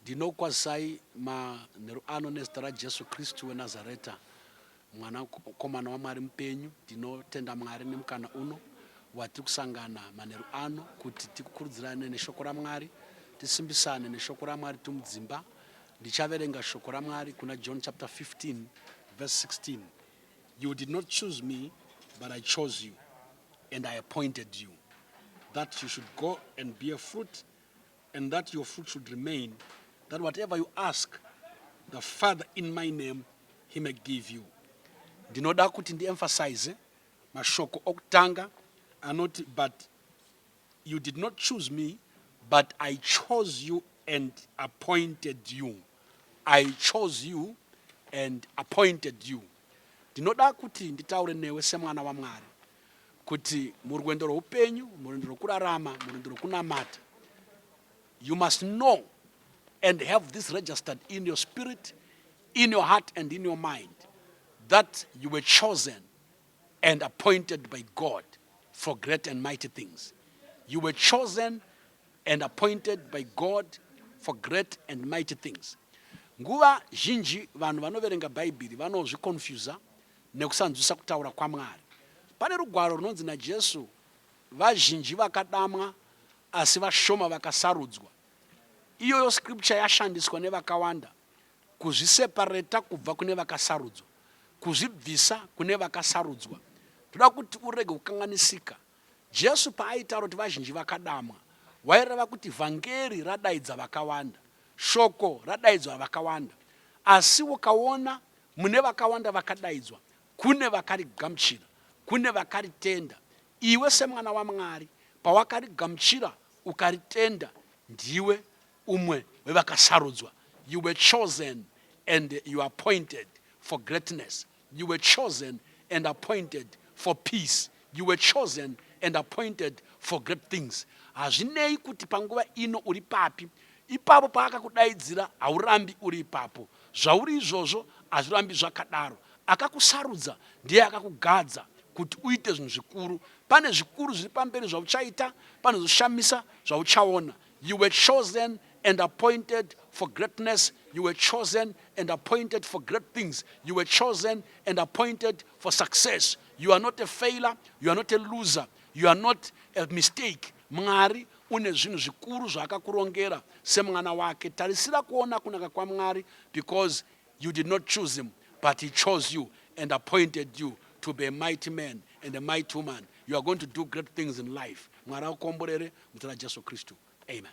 Ndinokwazai manheru ano nezita raJesu Kristu weNazareta, mwana komana waMwari mupenyu. Ndinotenda Mwari nemukana uno watiri kusangana manheru ano kuti tikukurudzirane neshoko raMwari, tisimbisane neshoko raMwari tumudzimba. Ndichaverenga shoko raMwari kuna John chapter 15 verse 16. You did not choose me, but I chose you, and I appointed you, that you should go and bear fruit, and that your fruit should remain, that whatever you ask the Father in my name, he may give you. Ndinoda kuti ndi-emphasize mashoko okutanga anoti, but you did not choose me, but I chose you and appointed you. I chose you and appointed you. Ndinoda kuti nditaure newe semwana waMwari kuti murwendo rweupenyu, murwendo rwokurarama, murwendo rwokunamata, you must know and have this registered in your spirit, in your heart and in your mind, that you were chosen and appointed by God for great and mighty things. You were chosen and appointed by God for great and mighty things. Nguva zhinji vanhu vanoverenga bhaibheri vanozvikonfyuza nekusanzwisa kutaura kwaMwari. Pane rugwaro runonzi naJesu, vazhinji vakadamwa asi vashoma vakasarudzwa. Iyoyo scripture yashandiswa nevakawanda kuzviseparata kubva kune vakasarudzwa, kuzvibvisa kune vakasarudzwa. Toda kuti urege kukanganisika. Jesu paaitaura kuti vazhinji vakadamwa, waireva kuti vhangeri radaidza vakawanda, shoko radaidzwa vakawanda, asi ukaona mune vakawanda vakadaidzwa, kune vakarigamuchira, kune vakaritenda. Iwe semwana waMwari pawakarigamuchira ukaritenda, ndiwe umwe wevakasarudzwa. You were chosen and you are appointed for greatness. You were chosen and appointed for peace. You were chosen and appointed for great things. Hazvinei kuti panguva ino uri papi, ipapo paakakudaidzira haurambi uri ipapo. Zvauri izvozvo hazvirambi zvakadaro. Akakusarudza ndiye akakugadza kuti uite zvinhu zvikuru. Pane zvikuru zviri pamberi zvauchaita, pane zvoshamisa zvauchaona. You were chosen and appointed for greatness. You were chosen and appointed for great things. You were chosen and appointed for success. You are not a failure. You are not a loser. You are not a mistake. Mwari une zvinhu zvikuru zvaakakurongera semwana wake. Tarisira kuona kunaka kwaMwari, because you did not choose him, but he chose you and appointed you to be a mighty man and a mighty woman. You are going to do great things in life. Mwari akukomborere muzita raJesu Kristu. Amen.